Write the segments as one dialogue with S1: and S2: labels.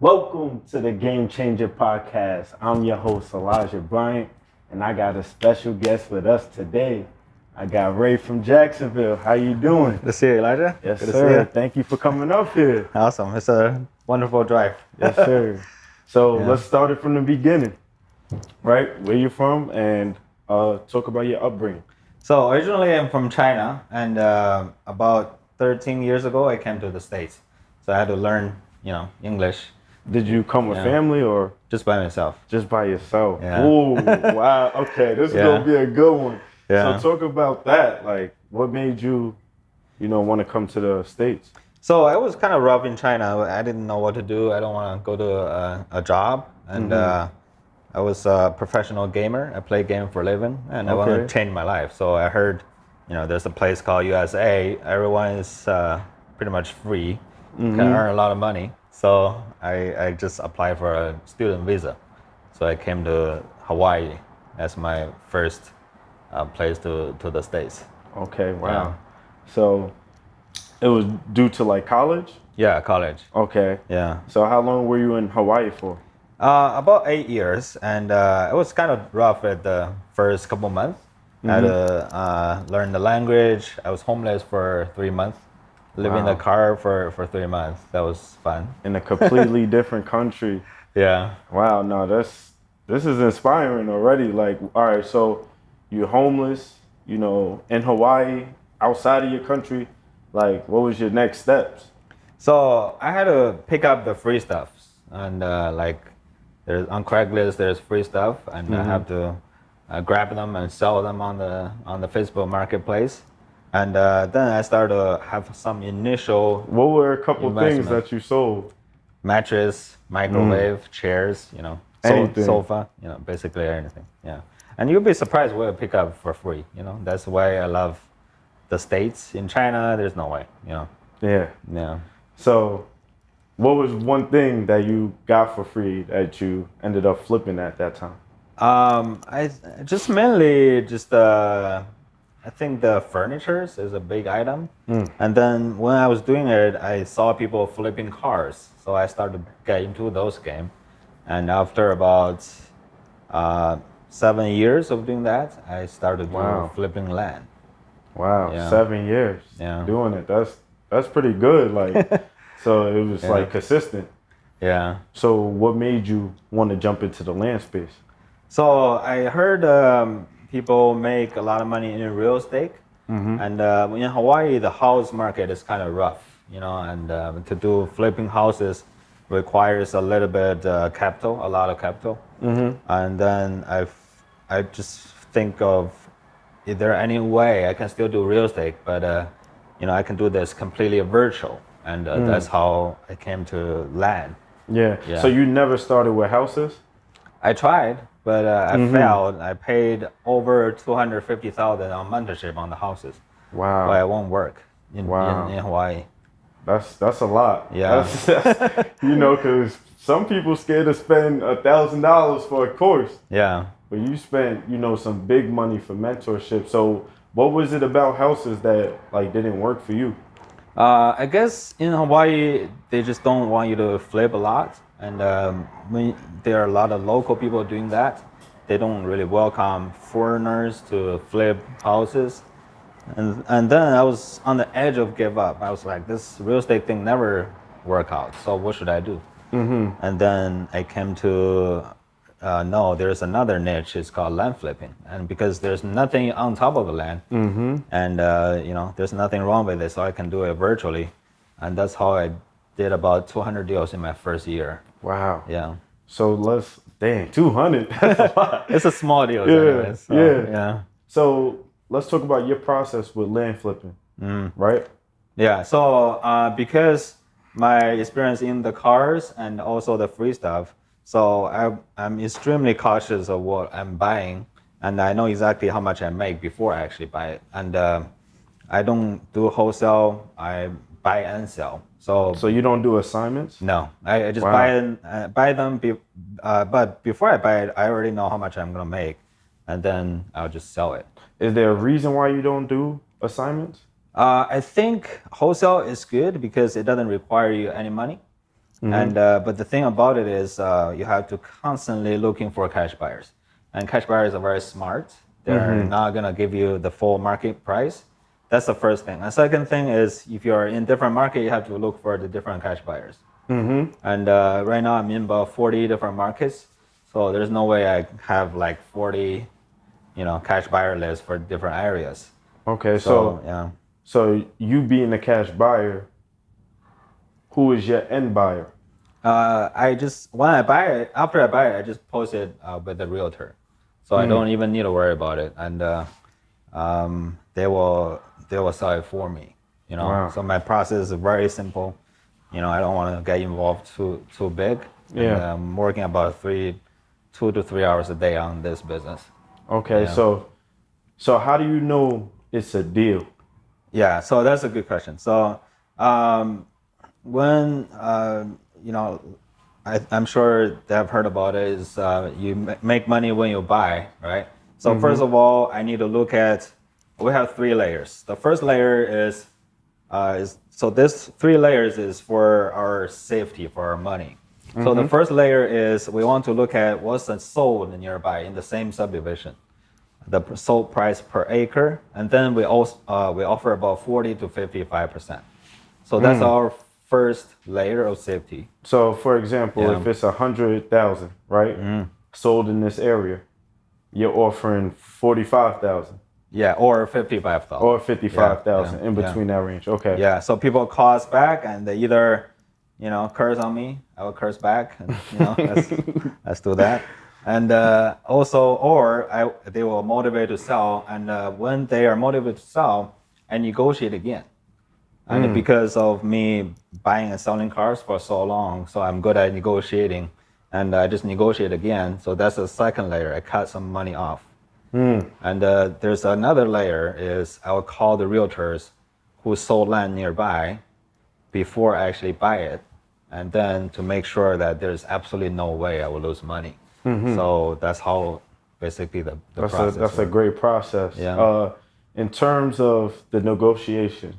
S1: Welcome to the Game Changer Podcast. I'm your host, Elijah Bryant, and I got a special guest with us today. I got Ray from Jacksonville. How you doing?
S2: Good to see you, Elijah.
S1: Yes,
S2: Good to
S1: sir.
S2: see you.
S1: Thank you for coming up here.
S2: Awesome. It's a wonderful drive.
S1: Yes, sir. So
S2: Yeah.
S1: let's start it from the beginning, right? Where you from, and talk about your upbringing.
S2: So originally I'm from China, and about 13 years ago I came to the States. So I had to learn, English
S1: Did you come with
S2: Yeah.
S1: family or
S2: just by myself.
S1: just by yourself?
S2: Yeah.
S1: Ooh, wow. Okay, this is
S2: Yeah.
S1: gonna be a good one.
S2: Yeah.
S1: So talk about that. Like, what made you, want to come to the States?
S2: So I was kind of rough in China. I didn't know what to do. I don't want to go to a job, and I was a professional gamer. I play game for a living, and I want
S1: Okay.
S2: to change my life. So I heard, there's a place called USA. Everyone is pretty much free, can earn a lot of money. So I just applied for a student visa. So I came to Hawaii as my first place to the States.
S1: Okay, wow.
S2: Yeah.
S1: So it was due to like college?
S2: Yeah, college.
S1: Okay.
S2: Yeah.
S1: So how long were you in Hawaii for?
S2: About 8 years, and it was kind of rough at the first couple months. I had to learn the language. I was homeless for 3 months, living in
S1: Wow.
S2: the car for 3 months. That was fun.
S1: In a completely different country.
S2: Yeah.
S1: Wow, no, this is inspiring already. Like, all right, so you're homeless, in Hawaii, outside of your country. Like, what was your next steps?
S2: So I had to pick up the free stuff, and there's on Craigslist there's free stuff, and I have to grab them and sell them on the Facebook Marketplace. And then I started to have some initial
S1: What were a couple things
S2: Investment.
S1: that you sold?
S2: mattress, microwave, chairs,
S1: Anything.
S2: sofa, basically anything. Yeah. And you'll be surprised what I pick up for free. That's why I love the States. In China, there's no way.
S1: Yeah.
S2: Yeah.
S1: So, what was one thing that you got for free that you ended up flipping at that time?
S2: I just mainly just I think the furnitures is a big item. And then when I was doing it, I saw people flipping cars, so I started to get into those games. And after about 7 years of doing that, I started doing
S1: Wow.
S2: flipping land.
S1: Wow,
S2: Yeah.
S1: 7 years
S2: Yeah.
S1: doing it. That's pretty good. Like, so it was
S2: Yeah.
S1: like consistent.
S2: Yeah.
S1: So, what made you want to jump into the land space?
S2: So I heard people make a lot of money in real estate, and in Hawaii the house market is kind of rough, and to do flipping houses requires a little bit capital, a lot of capital. And then I just think of, is there any way I can still do real estate, but I can do this completely virtual, and that's how I came to land.
S1: Yeah.
S2: Yeah.
S1: So you never started with houses?
S2: I tried, but I failed. I paid over $250,000 on mentorship on the houses,
S1: Wow.
S2: but it won't work in Hawaii.
S1: That's a lot.
S2: Yeah.
S1: That's because some people scared to spend $1,000 for a course,
S2: Yeah.
S1: but you spent, some big money for mentorship. So what was it about houses that like didn't work for you?
S2: I guess in Hawaii they just don't want you to flip a lot, and when there are a lot of local people doing that, they don't really welcome foreigners to flip houses. And then I was on the edge of give up. I was like, this real estate thing never work out. So what should I do? And then I came to no, there's another niche. It's called land flipping, and because there's nothing on top of the land, and there's nothing wrong with it, so I can do it virtually, and that's how I did about 200 deals in my first year.
S1: Wow.
S2: Yeah,
S1: So 200. That's a lot.
S2: it's a small deal.
S1: Yeah,
S2: Anyways, so,
S1: yeah.
S2: yeah.
S1: So let's talk about your process with land flipping, right?
S2: Yeah, so because my experience in the cars and also the free stuff, so I'm extremely cautious of what I'm buying, and I know exactly how much I make before I actually buy it. And I don't do wholesale, I buy and sell.
S1: So you don't do assignments?
S2: No, I just
S1: Wow.
S2: buy them, but before I buy it, I already know how much I'm gonna make, and then I'll just sell it.
S1: Is there a reason why you don't do assignments?
S2: I think wholesale is good because it doesn't require you any money. And but the thing about it is you have to constantly looking for cash buyers, and cash buyers are very smart. They're not gonna give you the full market price. That's the first thing. The second thing is if you're in different market, you have to look for the different cash buyers. And right now I'm in about 40 different markets, so there's no way I have like 40, cash buyer lists for different areas.
S1: Okay,
S2: So yeah.
S1: so you being a cash buyer, who is your end buyer?
S2: When I buy it, after I buy it, I just post it with the realtor, so I don't even need to worry about it, and they will sell it for me.
S1: Wow.
S2: So my process is very simple. I don't want to get involved too big.
S1: Yeah.
S2: And I'm working about 2 to 3 hours a day on this business.
S1: Okay,
S2: Yeah.
S1: so how do you know it's a deal?
S2: Yeah, so that's a good question. So when I'm sure they've heard about it, is you make money when you buy, right? So first of all, I need to look at, we have 3 layers. The first layer is so this 3 layers is for our safety, for our money. So the first layer is we want to look at what's sold nearby in the same subdivision, the sold price per acre, and then we also we offer about 40 to 55%. So that's our first layer of safety.
S1: So, for example, if it's 100,000, right, sold in this area, you're offering 45,000
S2: Yeah, or 55,000.
S1: or 55,000
S2: Yeah,
S1: in between that range. Okay.
S2: Yeah, so people call us back and they either, curse on me, I will curse back, and, let's do that. And also, they will motivate to sell, and when they are motivated to sell, I negotiate again. And because of me buying and selling cars for so long, so I'm good at negotiating, and I just negotiate again. So that's the second layer. I cut some money off. And there's another layer is I will call the realtors who sold land nearby before I actually buy it, and then to make sure that there's absolutely no way I will lose money. So that's how basically the process.
S1: That's a great process.
S2: Yeah.
S1: In terms of the negotiation,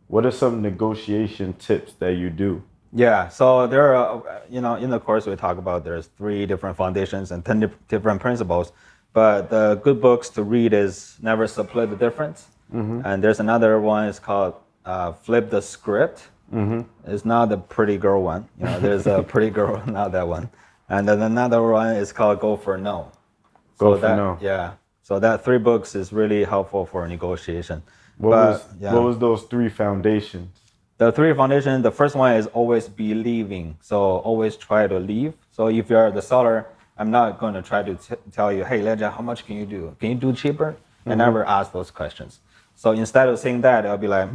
S1: what are some negotiation tips that you do?
S2: Yeah, so there are, in the course we talk about there's 3 different foundations and 10 different principles. But the good books to read is Never Split the Difference. And there's another one, it's called Flip the Script. It's not the pretty girl one. There's a pretty girl, not that one. And then another one is called Go for No.
S1: Go for No.
S2: Yeah. So that 3 books is really helpful for negotiation.
S1: What was those 3 foundations?
S2: The 3 foundation, the first one is always believing. So always try to leave. So if you're the seller, I'm not going to try to tell you, hey, Leja, how much can you do? Can you do cheaper? I never ask those questions. So instead of saying that, I'll be like,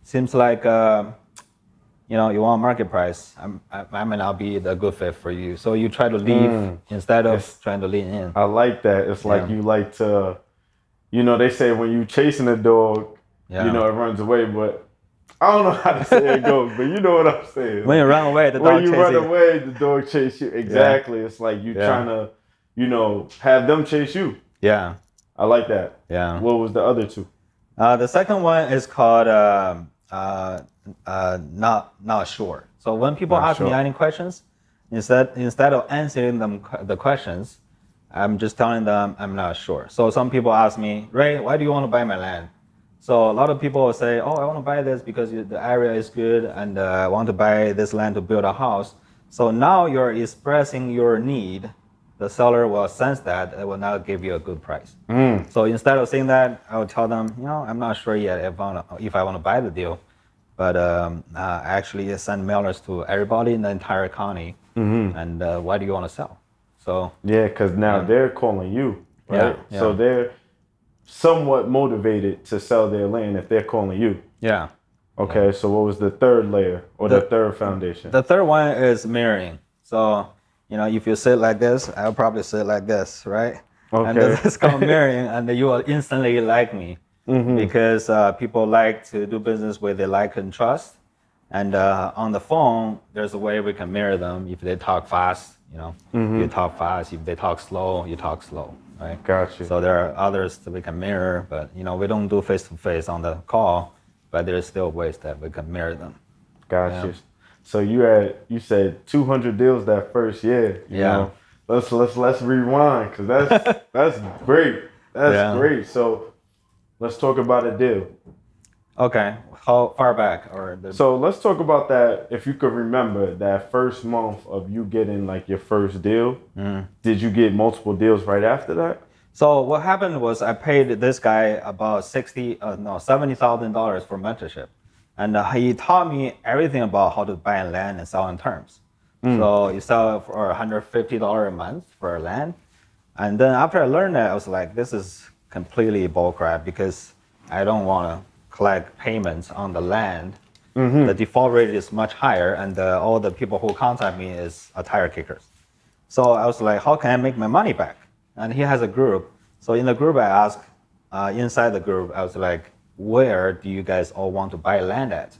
S2: seems like, you want market price. I may not be the good fit for you. So you try to leave instead of trying to lean in.
S1: I like that. It's like you like to, they say when you chasing a dog, it runs away, but I don't know how to say it goes, but you know what I'm saying.
S2: When you run away, the dog
S1: When you
S2: chases
S1: run
S2: you.
S1: away, the dog chase you. Exactly. It's like you trying to, have them chase you.
S2: Yeah.
S1: I like that.
S2: Yeah.
S1: What was the other 2?
S2: The second one is called not sure. So when people ask me any questions, instead of answering them the questions, I'm just telling them I'm not sure. So some people ask me, Ray, why do you want to buy my land? So a lot of people will say, oh, I want to buy this because the area is good and I want to buy this land to build a house. So now you're expressing your need. The seller will sense that it will not give you a good price. So instead of saying that, I will tell them, I'm not sure yet if I want to buy the deal, but actually send mailers to everybody in the entire county. And why do you want to sell? So
S1: yeah, because now they're calling you, right?
S2: Yeah.
S1: So they're somewhat motivated to sell their land if they're calling you.
S2: Yeah.
S1: Okay, so what was the 3rd layer or the 3rd foundation?
S2: The 3rd one is mirroring. So, if you sit like this, I'll probably sit like this, right?
S1: Okay.
S2: And this is called mirroring, and you will instantly like me because people like to do business with they like and trust. And on the phone, there's a way we can mirror them. If they talk fast, you talk fast. If they talk slow, you talk slow, right?
S1: Gotcha.
S2: So there are others that we can mirror, but we don't do face-to-face on the call, but there's still ways that we can mirror them.
S1: Gotcha.
S2: Yeah.
S1: So you said 200 deals that first year. You
S2: Yeah.
S1: know, let's rewind because that's great. That's
S2: Yeah.
S1: great. So let's talk about a deal.
S2: Okay. How far back or the?
S1: So let's talk about that. If you could remember that first month of you getting like your first deal, did you get multiple deals right after that?
S2: So what happened was I paid this guy about $70,000 for mentorship, and he taught me everything about how to buy land and sell on terms. So you sell it for $150 a month for a land, and then after I learned that, I was like, this is completely bullcrap because I don't want to collect payments on the land. The default rate is much higher, and all the people who contact me is tire kickers. So I was like, how can I make my money back? And he has a group. So in the group, I asked, inside the group, I was like, where do you guys all want to buy land at?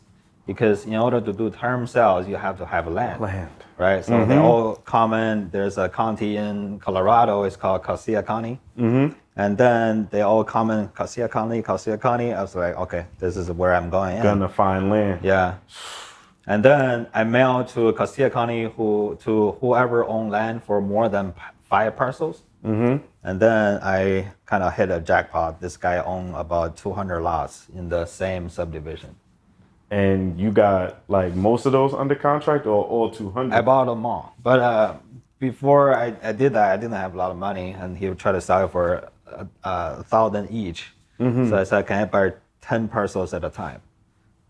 S2: Because in order to do term sales, you have to have land. Right? So they all comment. There's a county in Colorado. It's called Casilla County. And then they all comment Casilla County, Casilla County. I was like, okay, this is where I'm going in.
S1: Gonna find land.
S2: Yeah. And then I mailed to Casilla County to whoever owned land for more than 5 parcels. And then I kind of hit a jackpot. This guy owned about 200 lots in the same subdivision.
S1: And you got like most of those under contract or all 200?
S2: I bought them all. But before I did that, I didn't have a lot of money. And he would try to sell it for $1,000 each. So I said, can I buy 10 parcels at a time?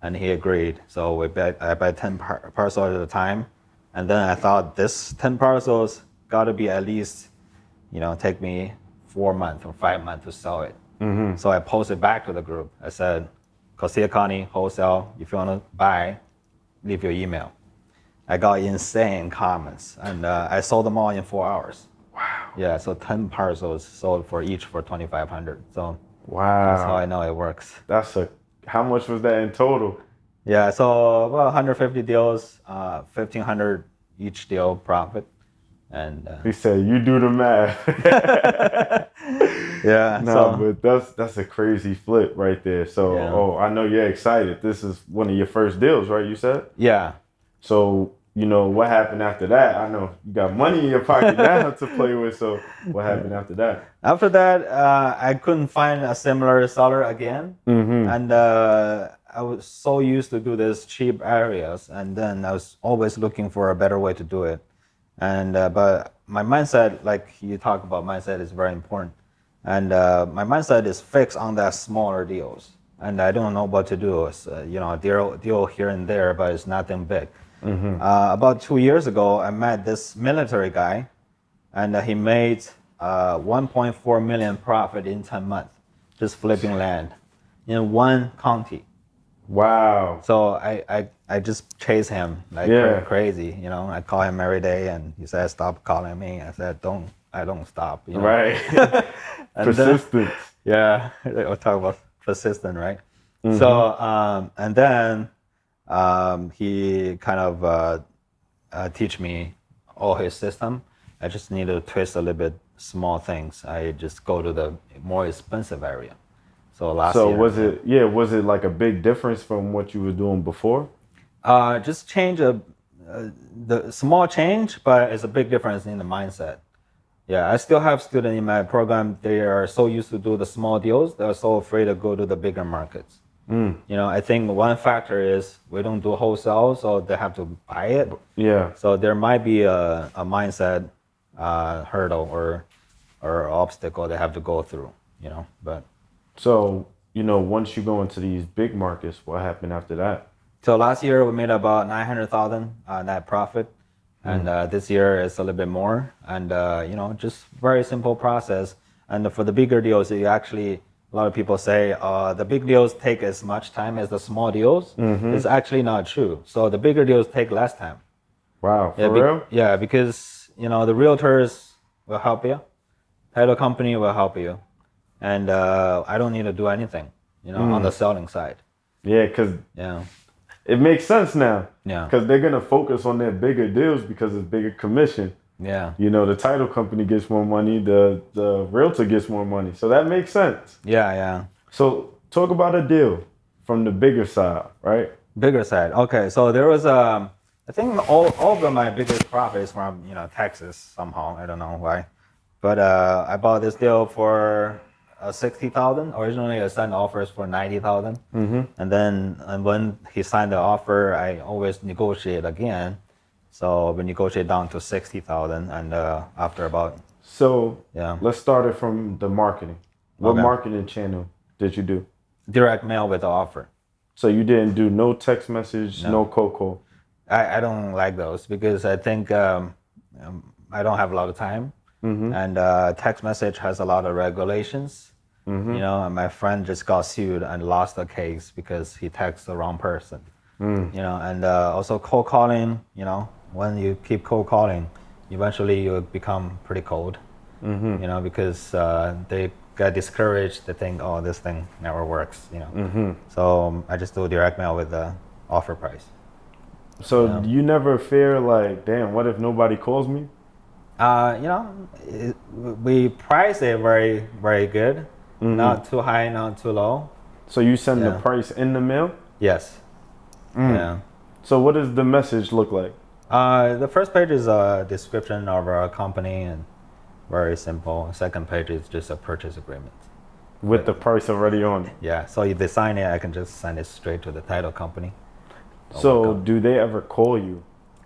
S2: And he agreed. So I buy 10 parcels at a time. And then I thought this 10 parcels got to be at least, take me 4 months or 5 months to sell it. So I posted back to the group. I said, Casilla County wholesale, if you want to buy, leave your email. I got insane comments, and I sold them all in 4 hours.
S1: Wow.
S2: Yeah, so 10 parcels sold for each for $2,500. So
S1: wow,
S2: that's how I know it works.
S1: How much was that in total?
S2: Yeah, so about 150 deals, 1,500 each deal profit. And
S1: he said, "You do the math."
S2: Yeah.
S1: No, but that's a crazy flip right there. So, I know you're excited. This is one of your first deals, right? You said.
S2: Yeah.
S1: So, what happened after that? I know you got money in your pocket now to play with. So, what happened after that?
S2: After that, I couldn't find a similar seller again, and I was so used to do this cheap areas, and then I was always looking for a better way to do it. And but my mindset, like you talk about, mindset is very important. And my mindset is fixed on that smaller deals, and I don't know what to do. It's, deal here and there, but it's nothing big. About 2 years ago, I met this military guy, and he made 1.4 million profit in 10 months, just flipping land in one county.
S1: Wow.
S2: So I just chase him like crazy. I call him every day, and he said, "Stop calling me." I said, I don't stop.
S1: Right. Persistence.
S2: We'll talk about persistent, right? So and then he kind of teach me all his system. I just need to twist a little bit small things. I just go to the more expensive area. So last year.
S1: Was it like a big difference from what you were doing before?
S2: Just change the small change, but it's a big difference in the mindset. Yeah, I still have students in my program. They are so used to do the small deals. They're so afraid to go to the bigger markets. I think one factor is we don't do wholesale, so they have to buy it.
S1: Yeah.
S2: So there might be a mindset hurdle or obstacle they have to go through. But.
S1: So, once you go into these big markets, what happened after that?
S2: So last year we made about 900,000 net profit, and this year it's a little bit more. And just very simple process. And for the bigger deals, a lot of people say the big deals take as much time as the small deals. It's actually not true. So the bigger deals take less time.
S1: Wow, for real?
S2: Yeah, because the realtors will help you, title company will help you. And I don't need to do anything, on the selling side.
S1: Yeah, because it makes sense now.
S2: Yeah.
S1: Because they're going to focus on their bigger deals because it's bigger commission.
S2: Yeah.
S1: The title company gets more money, the realtor gets more money. So that makes sense.
S2: Yeah.
S1: So talk about a deal from the bigger side, right?
S2: Bigger side. Okay, so there was I think all of them, my biggest profit is from Texas somehow. I don't know why, but I bought this deal for 60,000. Originally, I signed offers for 90,000, and then when he signed the offer, I always negotiate again. So we negotiate down to 60,000, and after about
S1: So
S2: yeah,
S1: let's start it from the marketing. What
S2: Okay.
S1: marketing channel did you do?
S2: direct mail with the offer.
S1: So you didn't do no text message, no cold call.
S2: I don't like those because I think I don't have a lot of time, and text message has a lot of regulations. And my friend just got sued and lost the case because he texted the wrong person. And also cold calling. When you keep cold calling, eventually you become pretty cold. Because they get discouraged. They think, oh, this thing never works. So I just do direct mail with the offer price.
S1: So you never fear like, damn, what if nobody calls me?
S2: We price it very, very good. Not too high, not too low.
S1: So you send the
S2: Yeah.
S1: price in the mail?
S2: Yes. Yeah.
S1: So what does the message look like?
S2: The first page is a description of our company and very simple. Second page is just a purchase agreement.
S1: With the price already on it.
S2: Yeah. So if they sign it, I can just send it straight to the title company.
S1: So do they ever call you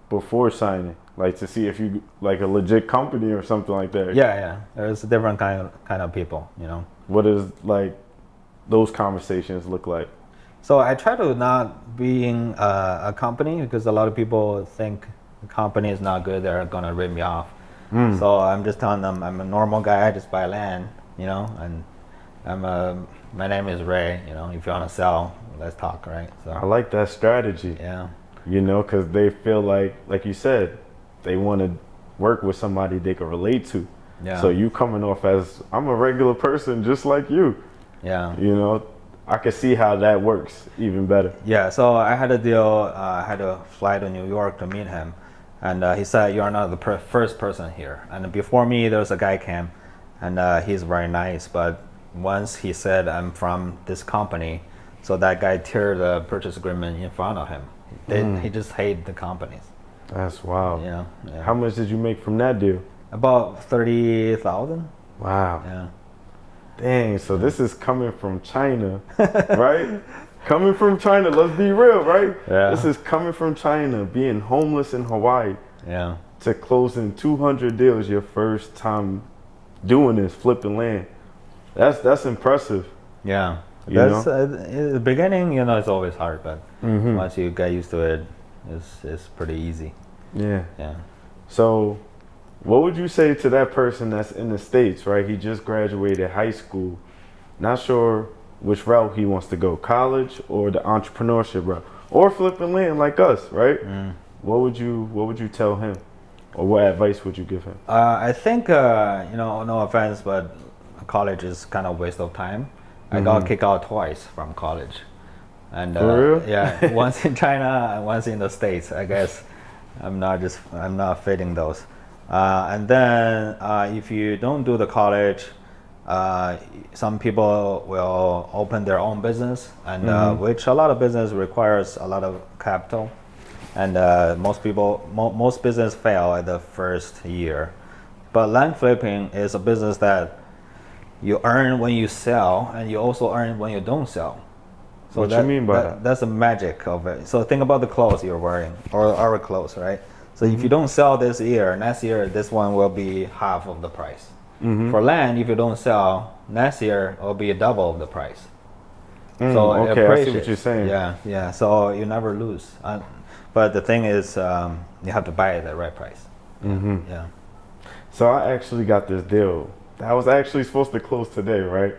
S1: before signing? Like to see if you like a legit company or something like that?
S2: Yeah. There's a different kind of people.
S1: What does like those conversations look like?
S2: So I try to not being a company because a lot of people think the company is not good. They're gonna rip me off. So I'm just telling them I'm a normal guy. I just buy land, and my name is Ray. If you wanna sell, let's talk, right?
S1: I
S2: So
S1: like that strategy.
S2: yeah,
S1: Because they feel like you said, they want to work with somebody they can relate to.
S2: Yeah.
S1: So you coming off as I'm a regular person just like you.
S2: yeah.
S1: I can see how that works even better.
S2: Yeah, so I had a deal. I had to fly to New York to meet him, and he said, "You are not the first person here." And before me, there was a guy came, and he's very nice. But once he said, "I'm from this company," so that guy tear the purchase agreement in front of him. He just hated the companies.
S1: That's wild.
S2: Yeah.
S1: How much did you make from that deal?
S2: About 30,000.
S1: Wow.
S2: Yeah.
S1: Dang, so this is coming from China, right? Coming from China, let's be real, right?
S2: Yeah.
S1: This is coming from China, being homeless in Hawaii,
S2: Yeah.
S1: to closing 200 deals your first time doing this, flipping land. That's impressive.
S2: Yeah.
S1: You
S2: That's in the beginning, it's always hard, but once you get used to it, it's pretty easy.
S1: Yeah.
S2: Yeah.
S1: So, what would you say to that person that's in the States, right? He just graduated high school, not sure which route he wants to go, college or the entrepreneurship route, or flipping land like us, right? What would you tell him, or what advice would you give him?
S2: I think, no offense, but college is kind of a waste of time. I got kicked out twice from college. And
S1: For real?
S2: yeah, once in China and once in the States. I guess I'm not fitting those. And then if you don't do the college, some people will open their own business, and which a lot of business requires a lot of capital, and most business fail at the first year. But land flipping is a business that you earn when you sell, and you also earn when you don't sell. So
S1: What you mean by that?
S2: That's the magic of it. So think about the clothes you're wearing, or our clothes, right? So if you don't sell this year, next year this one will be half of the price. For land, if you don't sell, next year it will be double of the price. So it
S1: Okay, I see
S2: appreciates.
S1: what you're saying.
S2: Yeah. So you never lose. But the thing is, you have to buy it at the right price. Yeah.
S1: So I actually got this deal. I was actually supposed to close today, right?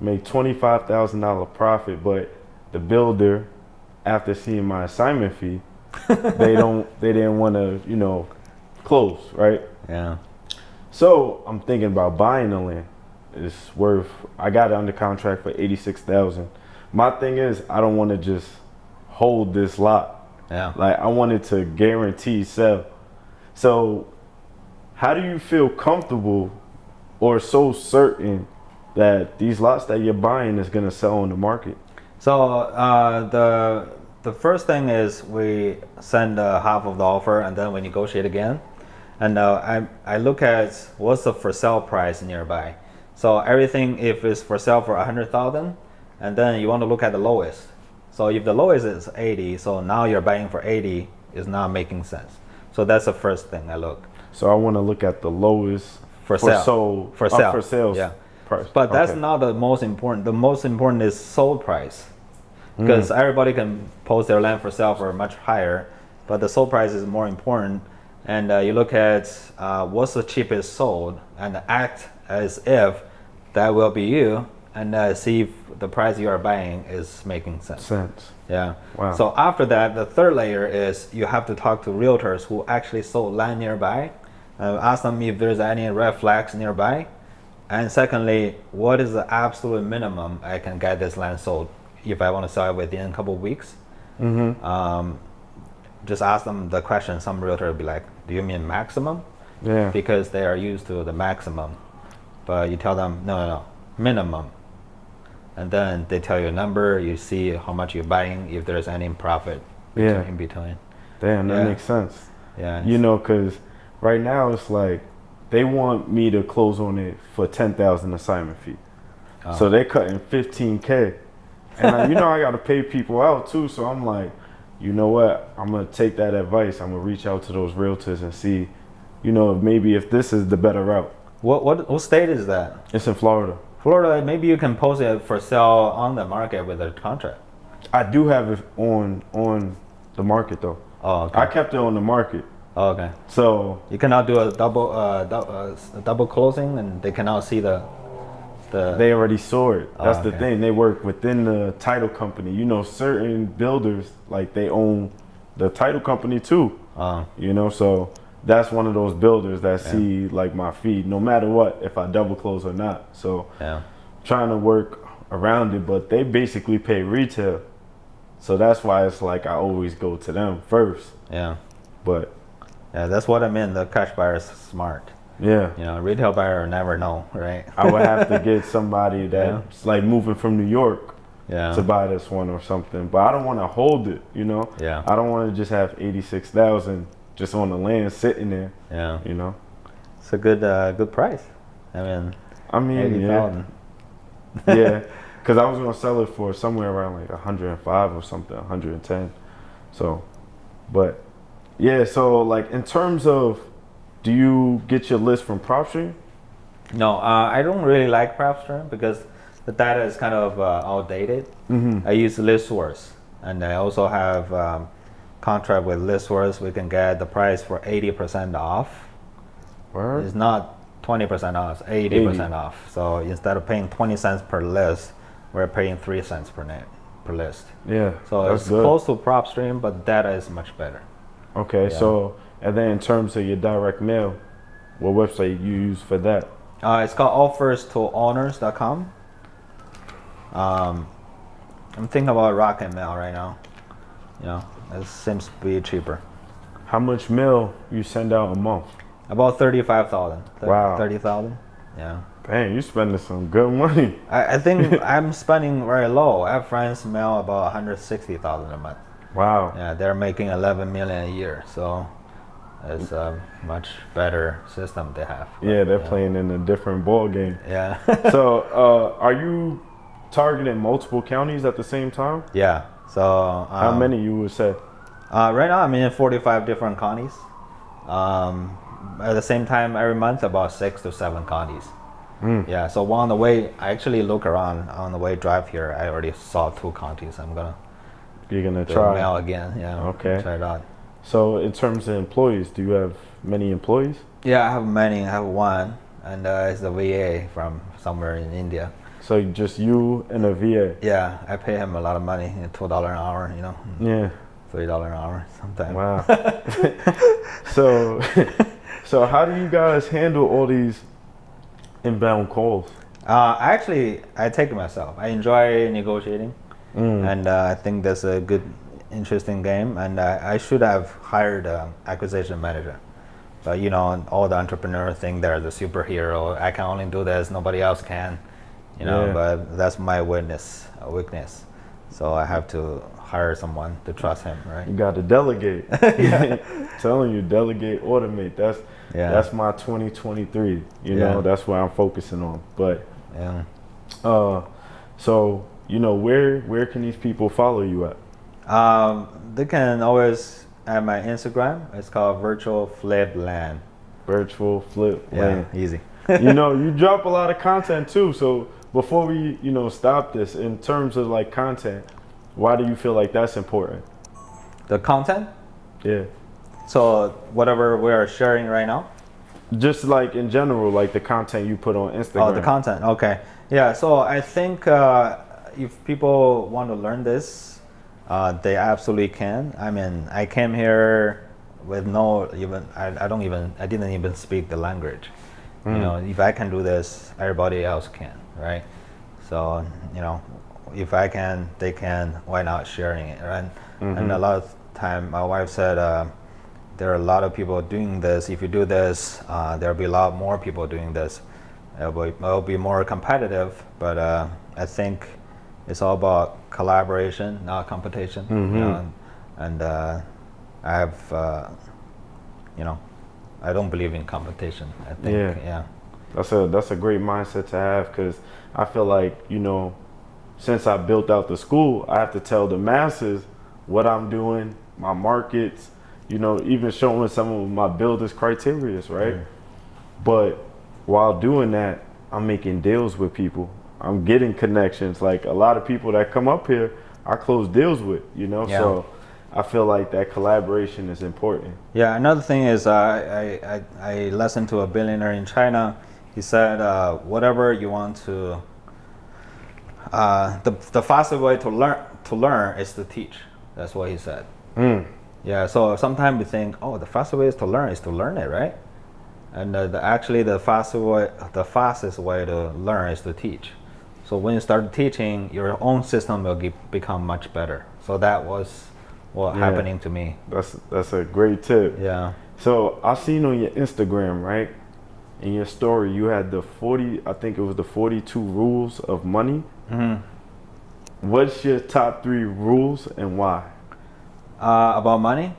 S1: Made $25,000 profit, but the builder, after seeing my assignment fee, they didn't want to, close, right?
S2: Yeah.
S1: So I'm thinking about buying the land. I got it under contract for $86,000. My thing is, I don't want to just hold this lot.
S2: Yeah.
S1: Like I wanted to guarantee sell. So how do you feel comfortable or so certain that these lots that you're buying is gonna sell on the market?
S2: So the first thing is we send half of the offer and then we negotiate again. And I look at what's the for sale price nearby. So everything, if it's for sale for 100,000, and then you want to look at the lowest. So if the lowest is 80, so now you're buying for 80 is not making sense. So that's the first thing I look.
S1: So I want to look at the lowest
S2: For sale.
S1: for sales
S2: Yeah.
S1: price.
S2: But that's
S1: Okay.
S2: not the most important. The most important is sold price, because everybody can post their land for sale for much higher, but the sold price is more important. And you look at what's the cheapest sold, and act as if that will be you, and see if the price you are buying is making sense. Yeah.
S1: Wow.
S2: So after that, the third layer is you have to talk to realtors who actually sold land nearby, ask them if there's any red flags nearby, and secondly, what is the absolute minimum I can get this land sold if I want to sell it within a couple of weeks. Just ask them the question. Some realtor will be like, "Do you mean maximum?"
S1: Yeah.
S2: Because they are used to the maximum, but you tell them no, minimum. And then they tell you a number, you see how much you're buying, if there's any profit in between.
S1: Damn, that
S2: Yeah.
S1: makes sense.
S2: Yeah.
S1: You know, because right now it's like they want me to close on it for 10,000 assignment fee. So they're cutting 15K. And I got to pay people out too. So I'm like, you know what? I'm going to take that advice. I'm going to reach out to those realtors and see, maybe if this is the better route.
S2: What state is that?
S1: It's in Florida.
S2: Florida, maybe you can post it for sale on the market with a contract.
S1: I do have it on the market though.
S2: Oh, okay.
S1: I kept it on the market.
S2: Oh, okay.
S1: So
S2: You cannot do a double closing, and they cannot see the.
S1: they already saw it. That's the
S2: okay.
S1: thing. They work within the title company. Certain builders, like they own the title company too. So that's one of those builders that see like my feed, no matter what, if I double close or not. So trying to work around it, but they basically pay retail. So that's why it's like I always go to them first.
S2: Yeah.
S1: But
S2: Yeah, that's what I mean. The cash buyer is smart.
S1: yeah,
S2: Retail buyer never know, right?
S1: I would have to get somebody that's like moving from New York
S2: Yeah.
S1: to buy this one or something. But I don't want to hold it,
S2: Yeah.
S1: I don't want to just have 86,000 just on the land sitting there,
S2: Yeah.
S1: you know.
S2: It's a good price. I mean, 80,000.
S1: Yeah, because I was gonna sell it for somewhere around like 105 or something, 110. So, but yeah, so like in terms of, do you get your list from PropStream?
S2: No, I don't really like PropStream because the data is kind of outdated. I use ListSource, and I also have contract with ListSource. We can get the price for 80% off.
S1: Word?
S2: It's not 20% off, it's 80% off. So instead of paying 20 cents per list, we're paying 3 cents per list.
S1: Yeah,
S2: So
S1: that's
S2: it's
S1: good.
S2: close to PropStream, but data is much better.
S1: Okay,
S2: Yeah.
S1: so and then in terms of your direct mail, what website you use for that?
S2: It's called offerstowners.com. I'm thinking about Rocket Mail right now. It seems to be cheaper.
S1: How much mail you send out a month?
S2: About 35,000.
S1: Wow.
S2: 30,000. Yeah.
S1: Dang, you spending some good money.
S2: I think I'm spending very low. I have friends mail about 160,000 a month.
S1: Wow.
S2: Yeah, they're making 11 million a year, so it's a much better system they have.
S1: Yeah, they're playing in a different ball game.
S2: Yeah.
S1: So, are you targeting multiple counties at the same time?
S2: Yeah. So
S1: How many you would say?
S2: right now I'm in 45 different counties. At the same time, every month about 6 to 7 counties. Yeah. So on the way, I actually look around on the way drive here. I already saw 2 counties. I'm gonna
S1: You're gonna
S2: do
S1: try.
S2: mail again. Yeah.
S1: Okay.
S2: Try it out.
S1: So, in terms of employees, do you have many employees?
S2: Yeah, I have many. I have one, and it's the VA from somewhere in India.
S1: So just you and a VA.
S2: Yeah, I pay him a lot of money, $2 an hour.
S1: Yeah.
S2: $3 an hour sometimes.
S1: Wow. So how do you guys handle all these inbound calls?
S2: Actually, I take it myself. I enjoy negotiating, and I think that's a good, interesting game. And I should have hired an acquisition manager, but all the entrepreneurs think they're the superhero. I can only do this; nobody else can.
S1: Yeah.
S2: But that's my weakness. So I have to hire someone to trust him, right?
S1: You got to delegate. Telling you, delegate, automate. That's my 2023. You know, that's what I'm focusing on. But
S2: Yeah.
S1: so where can these people follow you at?
S2: They can always at my Instagram. It's called Virtual Flip Land.
S1: Virtual Flip Land.
S2: Easy.
S1: You drop a lot of content too. So before we, stop this, in terms of like content, why do you feel like that's important?
S2: The content.
S1: Yeah.
S2: So whatever we are sharing right now.
S1: Just like in general, like the content you put on Instagram.
S2: Oh, the content. Okay. Yeah. So I think if people want to learn this, they absolutely can. I mean, I came here with no even I didn't even speak the language. If I can do this, everybody else can, right? So if I can, they can. Why not sharing it, right? And a lot of time, my wife said there are a lot of people doing this. If you do this, there'll be a lot more people doing this. It'll be more competitive, but I think it's all about collaboration, not competition. And I have, I don't believe in competition. I think,
S1: That's a great mindset to have, because I feel like, since I built out the school, I have to tell the masses what I'm doing, my markets, even showing some of my builders' criteria, right? But while doing that, I'm making deals with people. I'm getting connections. Like a lot of people that come up here, I close deals with, So I feel like that collaboration is important.
S2: Yeah, another thing is I listened to a billionaire in China. He said, whatever you want to, the fastest way to learn is to teach. That's what he said. Yeah, so sometimes we think, oh, the fastest way is to learn it, right? And actually the fastest way to learn is to teach. So when you start teaching, your own system will become much better. So that was what happening to me.
S1: That's a great tip.
S2: Yeah.
S1: So I seen on your Instagram, right? In your story, you had the 42 rules of money. What's your top 3 rules and why?
S2: About money?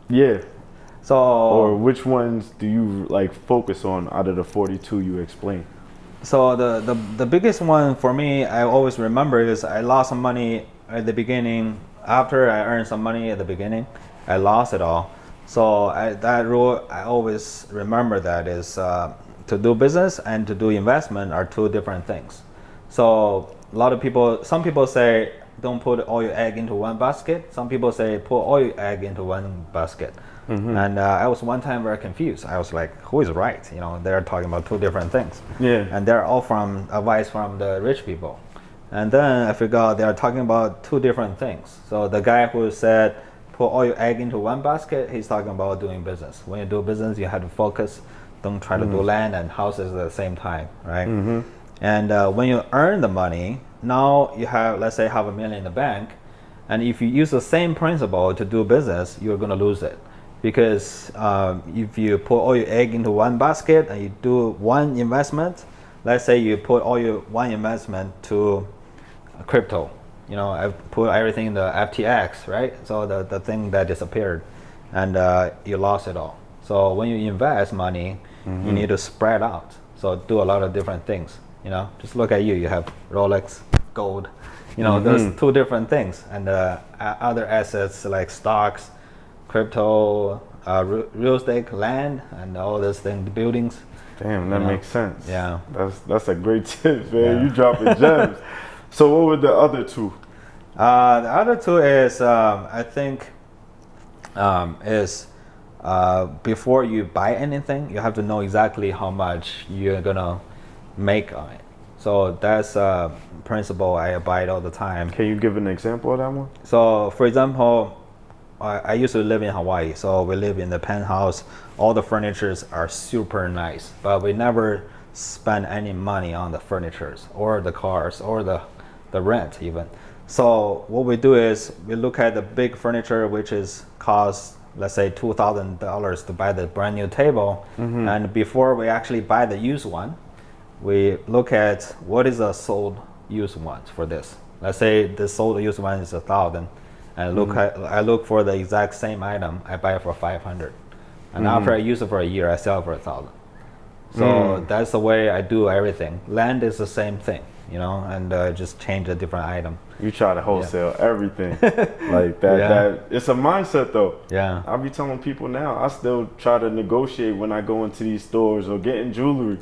S1: Yeah.
S2: So.
S1: Or which ones do you like focus on out of the 42 you explained?
S2: So the biggest one for me, I always remember, is I lost some money at the beginning. After I earned some money at the beginning, I lost it all. So that rule, I always remember that is to do business and to do investment are 2 different things. So some people say don't put all your egg into one basket. Some people say put all your egg into one basket. And I was one time very confused. I was like, who is right? They're talking about 2 different things.
S1: Yeah.
S2: And they're all from advice from the rich people. And then I figured out they're talking about 2 different things. So the guy who said put all your egg into one basket, he's talking about doing business. When you do business, you have to focus. Don't try to do land and houses at the same time, right? And when you earn the money, now you have, let's say, $500,000 in the bank. And if you use the same principle to do business, you're going to lose it. Because if you put all your egg into one basket and you do one investment, let's say you put all your one investment to crypto, I put everything in the FTX, right? So the thing that disappeared, and you lost it all. So when you invest money, you need to spread out. So do a lot of different things. Just look at you have Rolex, gold, those 2 different things, and other assets like stocks, crypto, real estate, land, and all those things, buildings.
S1: Damn, that makes sense.
S2: Yeah.
S1: That's a great tip, man. You dropping gems. So what were the other 2?
S2: The other 2 is, I think, before you buy anything, you have to know exactly how much you're gonna make on it. So that's a principle I abide all the time.
S1: Can you give an example of that one?
S2: So for example, I used to live in Hawaii, so we live in the penthouse. All the furnitures are super nice, but we never spend any money on the furnitures or the cars or the rent even. So what we do is we look at the big furniture, which is cost, let's say $2,000 to buy the brand new table. And before we actually buy the used one, we look at what is a sold used one for this. Let's say the sold used one is 1,000, and I look for the exact same item. I buy it for 500, and after I use it for a year, I sell it for 1,000. So that's the way I do everything. Land is the same thing, you know, and just change a different item.
S1: You try to wholesale everything like that.
S2: Yeah.
S1: That it's a mindset though.
S2: Yeah.
S1: I'll be telling people now. I still try to negotiate when I go into these stores or getting jewelry.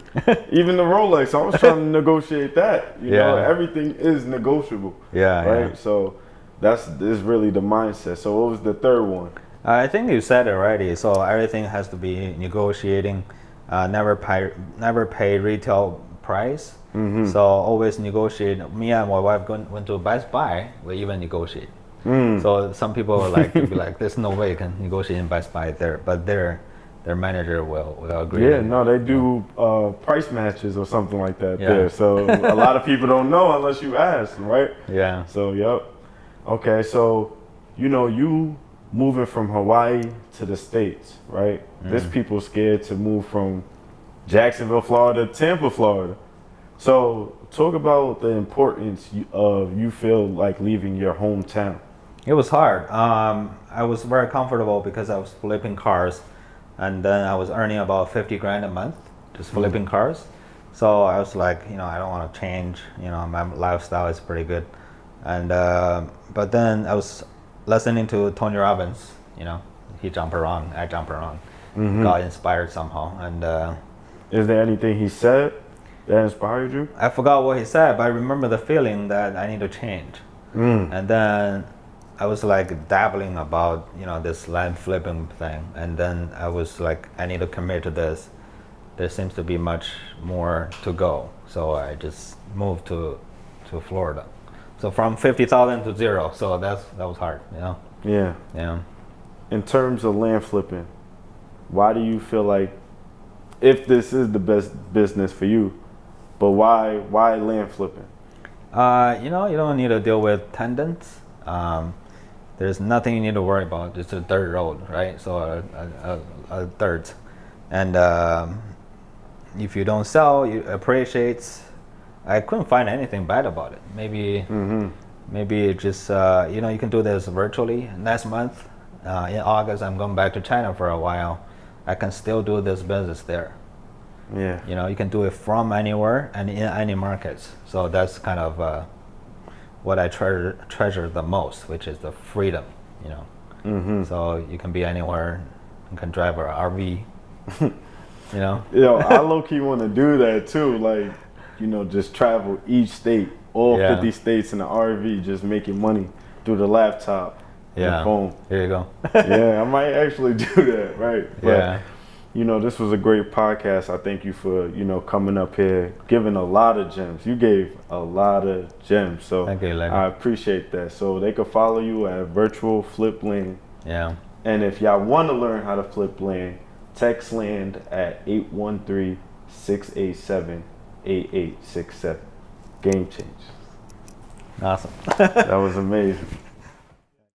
S1: Even the Rolex, I was trying to negotiate that. You know, everything is negotiable.
S2: Yeah.
S1: Right.
S2: Yeah.
S1: So that's really the mindset. So what was the third one?
S2: I think you said it already. So everything has to be negotiating. Never pay retail price. So always negotiate. Me and my wife went to Best Buy. We even negotiate. So some people like to be like, "There's no way you can negotiate in Best Buy there," but their manager will agree.
S1: Yeah, no, they do price matches or something like that
S2: Yeah.
S1: there. So a lot of people don't know unless you ask, right?
S2: Yeah.
S1: So yep. Okay, so you moving from Hawaii to the States, right? There's people scared to move from Jacksonville, Florida, to Tampa, Florida. So talk about the importance of you feel like leaving your hometown.
S2: It was hard. I was very comfortable because I was flipping cars, and then I was earning about 50 grand a month just flipping cars. So I was like, I don't want to change. My lifestyle is pretty good, and but then I was listening to Tony Robbins. He jump around, I jump around, got inspired somehow, and
S1: is there anything he said that inspired you?
S2: I forgot what he said, but I remember the feeling that I need to change. And then I was like dabbling about this land flipping thing, and then I was like, I need to commit to this. There seems to be much more to go, so I just moved to Florida. So from 50,000 to zero, so that was hard,
S1: Yeah.
S2: Yeah.
S1: In terms of land flipping, why do you feel like, if this is the best business for you, but why land flipping?
S2: You don't need to deal with tenants. There's nothing you need to worry about. Just a dirt road, right? So a dirt, and if you don't sell, it appreciates. I couldn't find anything bad about it. Maybe it just you can do this virtually. Next month, in August, I'm going back to China for a while. I can still do this business there.
S1: Yeah.
S2: You can do it from anywhere and in any markets. So that's kind of what I treasure the most, which is the freedom. So you can be anywhere. You can drive an RV.
S1: I low key want to do that too. Like, just travel each state, all 50 states in the RV, just making money through the laptop. The phone.
S2: Here you go.
S1: Yeah, I might actually do that, right?
S2: Yeah.
S1: But, this was a great podcast. I thank you for, coming up here, giving a lot of gems. You gave a lot of gems. So
S2: Thank you, Lego.
S1: I appreciate that. So they can follow you at Virtual Flip Land.
S2: Yeah.
S1: And if y'all want to learn how to flip land, text land at 813-687-8867. Game change.
S2: Awesome.
S1: That was amazing.